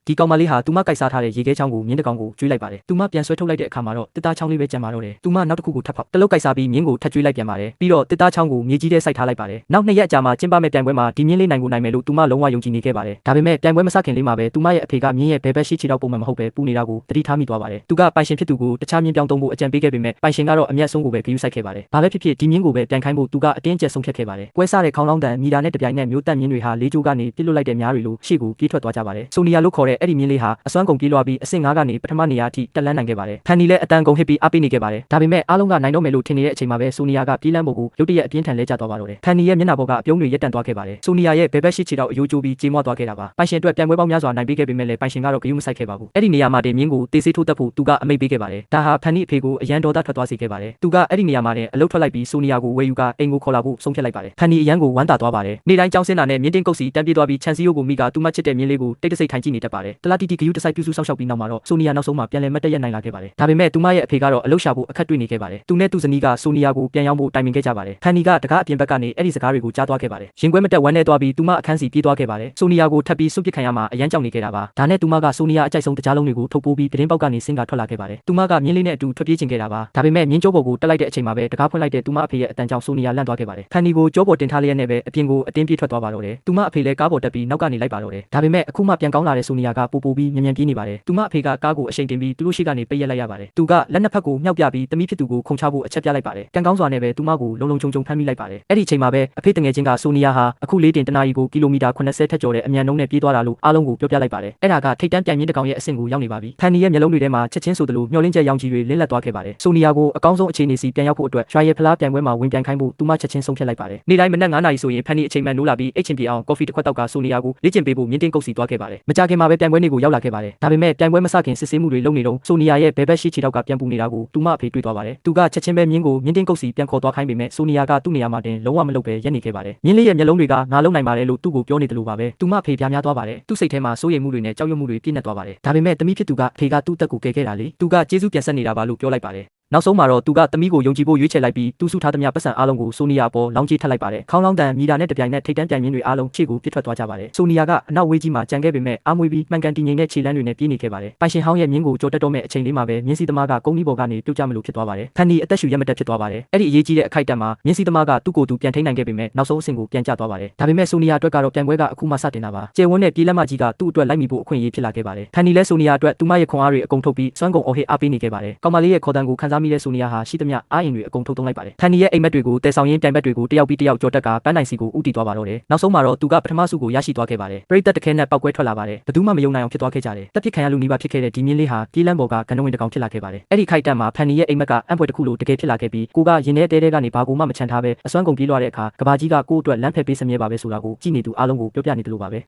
ဒီကောင်မလေးဟာသူမကိုက်စားထားတဲ့ရေခဲချောင်းကိုမြင်းတစ်ကောင်ကိုကျွေးလိုက်ပါတယ်သူမပြန်ဆွဲထုတ်လိုက်တဲ့အခါမှာတော့တစ်သားချောင်းလေးပဲကျန်ပါတော့တယ်သူမနောက်တစ်ခုကိုထပ်ဖောက်တလုတ်ကိုက်စားပြီးမြင်းကိုထပ်ကျွေးလိုက်ပြန်ပါတယ်ပြီးတော့တစ်သားချောင်းကိုမြေကြီးထဲစိုက်ထားလိုက်ပါတယ်နောက်2ရက်အကြာမှာကျင်းပမဲ့ပြိုင်ပွဲမှာဒီမြင်းလေးနိုင်ကိုနိုင်မယ်လို့သူမလုံးဝယုံကြည်နေခဲ့ပါတယ်ဒါပေမဲ့ပြိုင်ပွဲမစခင်လေးမှာပဲသူမရဲ့အဖေကမြင်းရဲ့ဘဲဘက်ရှိချီတော့ပုံမှန်မဟုတ်ပဲပူနေတာကိုသတိထားမိသွားပါတယ်သူကပိုင်ရှင်ဖြစ်သူကိုတခြားမြင်းပြောင်းသုံးဖို့အကြံပေးခဲ့ပေမဲ့ပိုင်ရှင်ကတော့အမျက်ဆုံးကိုပဲဂရုစိုက်ခဲ့ပါတယ်ဘာပဲဖြစ်ဖြစ်ဒီမြင်းကိုပဲပြန်ခိုင်းဖို့သူကအတင်းကျပ်ဆုံးဖြတ်ခဲ့ပါတယ်ပွဲစားတဲ့ခေါင်းလောင်းတန်မီတာနဲ့တပြိုင်နက်မျိုးတက်မြင်းတွေဟာလေးကျိုးကနေပြစ်လွတ်လိုက်တဲ့များတွေလို့ရှေ့ကိုပြေးထွက်သွားကြပါတယ်ဆိုနီယာလို့ခေါ်တဲ့အဲ့ဒီမြင်းလေးဟာအစွမ်းကုန်ပြေးလွှားပြီးအဆင့်9ကနေပထမနေရာအထိတက်လန်းနိုင်ခဲ့ပါတယ်ဖန်နီလည်းအတန်ကုန်ဟစ်ပြီးအားပေးနေခဲ့ပါတယ်ဒါပေမဲ့အားလုံးကနိုင်တော့မယ်လို့ထင်နေတဲ့အချိန်မှာပဲဆိုနီယာကပြေးလန်းဖို့ကိုရုတ်တရက်အပြင်းထန်လဲကျသွားပါတော့တယ်ဖန်နီရဲ့မျက်နှာပေါ်ကအပြုံးတွေရက်တန့်သွားခဲ့ပါတယ်ဆိုနီယာရဲ့ဘဲဘက်ရှိချီတော့အယိုးကျိုးပြီးကြေးမွသွားခဲ့တာပါပိုင်ရှင်အတွက်ပြိုင်ပွဲပေါင်းများစွာနိုင်ပေးခဲ့ပေမဲ့လည်းပိုင်ရှင်ကတော့ဂရုမစိုက်ခဲ့ပါဘူးအဲ့ဒီနေရာမှာတင်မြင်းကိုတေးဆေးထိုးတက်ဖို့သူကအမိန့်ပေးခဲ့ပါတယ်ဒါဟာဖန်နီအဖေကိုအရန်ဒေါသထွက်သွားစေခဲ့ပါတယ်သူကအဲ့ဒီနေရာမှာတင်အလုတ်ထွက်လိုက်ပြီးဆိုနီယာကိုဝယ်ယူကအိမ်ကိုခေါ်လာဖို့ဆုံးဖြတ်လိုက်ပါတယ်ဖန်နီအရန်ကိုဝမ်းသာသွားပါတယ်နေ့တိုင်းကြောင်းစင်းတာနဲ့မြင်းတင်းကုတ်စီတန်းပြေးသွားပြီးချန်စီယိုကိုမိကသူမချစ်တဲ့မြင်းလေးကိုတိတ်တဆိတ်ထိုင်ကြည့်နေတတ်ပါတယ်တလားတီတီဂယူတစိုက်ပြုစုစောင့်ရှောက်ပြီးနောက်မှာတော့ဆိုနီယာနောက်ဆုံးမှာပြန်လည်မတ်တက်ရနိုင်လာခဲ့ပါတယ်ဒါပေမဲ့သူမရဲ့အဖေကတော့အလုတ်ရှာဖို့အခက်တွေ့နေခဲ့ပါတယ်သူနဲ့သူ့ဇနီးကဆိုနီယာကိုပြန်ရောက်ဖို့တိုင်ပင်ခဲ့ကြပါတယ်ဖန်နီကတကားအပြင်ဘက်ကနေအဲ့ဒီစကားတွေကိုကြားသွားခဲ့ပါတယ်ရင်ခွဲမတက်ဝမ်းနဲ့သွားပြီးသူမအခန်းစီပြေးသွားခဲ့ပါတယ်ဆိုနီယာကိုထပ်ပြီးစွန့်ပစ်ခံရမှာအရန်ကြောက်နေခဲ့တာပါဒါနဲ့သူမကဆိုနီယာအကြိုက်ဆုံးတကြားလုံးတွေကိုထုတ်ပိုးပြီးသတင်းပေါက်ကနေဆင်းကထွက်လာခဲ့ပါတယ်သူမကမြင်းလေးနဲ့အတူထွက်ပြေးချင်ခဲ့တာပါဒါပေမဲ့မြင်းကျိုးပေါ်ကိုတက်လိုက်တဲ့အချိန်မှာပဲတကားဖွင့်လိုက်တဲ့သူမအဖေရဲ့အတန်ကြောင့်ဆိုနီယာလန့်သွားခဲ့ပါတယ်ဖန်နီကိုကြောပေါ်တင်ထားလျက်နဲ့ပဲအပြင်ကိုအတင်းပြေးထွက်သွားပါတော့တယ်သူမအဖေလည်းကားပေါ်တက်ပြီးနောက်ကနေလိုက်ပါတော့တယ်ဒါပေမဲ့အခုမှပြန်ကောင်းလာတဲ့ဆိုနီယာကပူပူပြီးမြန်မြန်ပြေးနေပါတယ်သူမအဖေကကားကိုအရှိန်တင်ပြီးသူတို့ရှိကနေပိတ်ရက်လိုက်ရပါတယ်သူကလက်နှစ်ဖက်ကိုမြှောက်ပြပြီးတမိဖြစ်သူကိုခုန်ချဖို့အချက်ပြလိုက်ပါတယ်ကံကောင်းစွာနဲ့ပဲသူမကိုလုံလုံခြုံခြုံဖမ်းမိလိုက်ပါတယ်အဲ့ဒီအချိန်မှာပဲအဖေတငယ်ချင်းကဆိုနီယာဟာအခုလေးတင်တနာရီကိုကီလိုမီတာ80ထက်ကျော်တဲ့အမြန်နှုန်းနဲ့ပြေးသွားတာလို့အားလုံးကိုပြောပြလိုက်ပါတယ်အဲ့ဒါကထိတ်တန်းပြိုင်မြင်းတစ်ကောင်ရဲ့အဆင့်ကိုရောက်နေပါပြီဖန်နီရဲ့မျက်လုံးတွေထဲမှာချက်ချင်းဆိုသလိုမျောလင်းချက်ရောင်ကြီးတွေလင်းလက်သွားခဲ့ပါတယ်ဆိုနီယာကိုအကောင်းဆုံးအခြေအနေစီပြန်ရောက်ဖို့အတွက်ရွာရဲဖလားပြိုင်ပွဲမှာဝင်ပြိုင်ခိုင်းဖို့သူမချက်ချင်းဆုံးဖြတ်လိုက်ပါတယ်နေ့တိုင်းမနက်9နာရီဆိုရင်ဖန်နီအချိန်မှန်နိုးလာပြီးအိတ်ချင်ပြေအောင်ကော်ဖီတစ်ခွက်တောက်ကဆိုနီယာကိုလေ့ကျင့်ပေးဖို့မြင်းတင်းကုတ်စီသွားခဲ့ပါတယ်မကြခင်မှာပဲပြိုင်ပွဲတွေကိုရောက်လာခဲ့ပါတယ်ဒါပေမဲ့ပြိုင်ပွဲမစခင်စစ်ဆေးမှုတွေလုပ်နေတော့ဆိုနီယာရဲ့ဘဲဘက်ရှိချီတောက်ကပြန်ပူနေတာကိုသူမအဖေတွေ့သွားပါတယ်သူကချက်ချင်းပဲမြင်းကိုမြင်းတင်းကုတ်စီပြန်ခေါ်သွားခိုင်းပေမဲ့ဆိုနီယာကသူ့နေရာမှာတင်လုံးဝမလုပ်ပဲရက်နေခဲ့ပါတယ်မြင်းလေးရဲ့မျက်လုံးတွေကငါလုံးနိုင်ပါတယ်လို့သူ့ကိုပြောနေတယ်လို့ပါပဲသူမအဖေပြားများသွားပါတယ်သူ့စိတ်ထဲမှာစိုးရိမ်မှုတွေနဲ့ကြောက်ရွံ့မှုတွေပြည့်နှက်သွားပါတယ်ဒါပေမဲ့တမိဖြစ်သူကအဖေကသူ့အသက်ကိုကယ်ခဲ့တာလေသူကကျေးဇူးပြန်ဆက်နေတာပါလို့ပြောလိုက်ပါတယ်နောက်ဆုံးမှာတော့သူကတမိကိုယုံကြည်ဖို့ရွေးချယ်လိုက်ပြီးသူစုထားသမျှပတ်စံအားလုံးကိုဆိုနီယာအပေါ်လောင်းကြီးထပ်လိုက်ပါတယ်ခေါင်းလောင်းတန်မီတာနဲ့တပြိုင်နက်ထိတ်တန်းပြိုင်မြင်းတွေအားလုံးခြေကိုပြစ်ထွက်သွားကြပါတယ်ဆိုနီယာကအနောက်ဝေးကြီးမှာကြံခဲ့ပေမဲ့အားမွေးပြီးမှန်ကန်တည်ငြိမ်တဲ့ခြေလမ်းတွေနဲ့ပြေးနေခဲ့ပါတယ်ပိုင်ရှင်ဟောင်းရဲ့မြင်းကိုကြော်တက်တော့မဲ့အချိန်လေးမှာပဲမြင်းစီသမားကကုန်းကြီးပေါ်ကနေပြုတ်ကျမလို့ဖြစ်သွားပါတယ်ဖန်နီအသက်ရှူရက်မတက်ဖြစ်သွားပါတယ်အဲ့ဒီအရေးကြီးတဲ့အခိုက်အတန့်မှာမြင်းစီသမားကသူ့ကိုယ်သူပြန်ထိန်းနိုင်ခဲ့ပေမဲ့နောက်ဆုံးအဆင့်ကိုပြန်ကျသွားပါတယ်ဒါပေမဲ့ဆိုနီယာအတွက်ကတော့ပြိုင်ပွဲကအခုမှစတင်တာပါကျယ်ဝန်းတဲ့ပြေးလက်မကြီးကသူ့အတွက်လိုက်မိဖို့အခွင့်အရေးဖြစ်လာခဲ့ပါတယ်ဖန်နီလည်းဆိုနီယာအတွက်သူမရဲ့ခွန်အားတွေအကုန်ထုတ်ပြီးစွမ်းကုန်အော်ဟစ်အားပေးနေခဲ့ပါတယ်ကောင်မလေးရဲ့ခေါ်တန်းကိုခန်းစားမိတဲ့ဆိုနီယာဟာရှိသမျှအားအင်တွေအကုန်ထုတ်သုံးလိုက်ပါတယ်ဖန်နီရဲ့အိမ်မက်တွေကိုတည်ဆောင်ရင်းပြိုင်ဘက်တွေကိုတယောက်ပြီးတယောက်ကြော်တက်ကပန်းနိုင်စီကိုဥတီသွားပါတော့တယ်နောက်ဆုံးမှာတော့သူကပထမဆုကိုရရှိသွားခဲ့ပါတယ်ပရိသတ်တခဲနဲ့ပောက်ကွဲထွက်လာပါတယ်ဘယ်သူမှမယုံနိုင်အောင်ဖြစ်သွားခဲ့ကြတယ်တက်ပစ်ခံရလူနီးပါးဖြစ်ခဲ့တဲ့ဒီမြင်းလေးဟာပြေးလန်းပေါ်ကဂန္ဓဝင်တစ်ကောင်ဖြစ်လာခဲ့ပါတယ်အဲ့ဒီခိုက်တန့်မှာဖန်နီရဲ့အိမ်မက်ကအံ့ဖွယ်တစ်ခုလိုတကယ်ဖြစ်လာခဲ့ပြီးကိုကရင်ထဲတဲကနေဘာကိုမှမချန်ထားပဲအစွမ်းကုန်ပြေးလွှားတဲ့အခါကဘာကြီးကကို့အတွက်လမ်းဖက်ပေးစမြဲပါပဲဆိုတာကိုကြည့်နေသူအားလုံးကိုပြောပြနေတယ်လို့ပါပဲ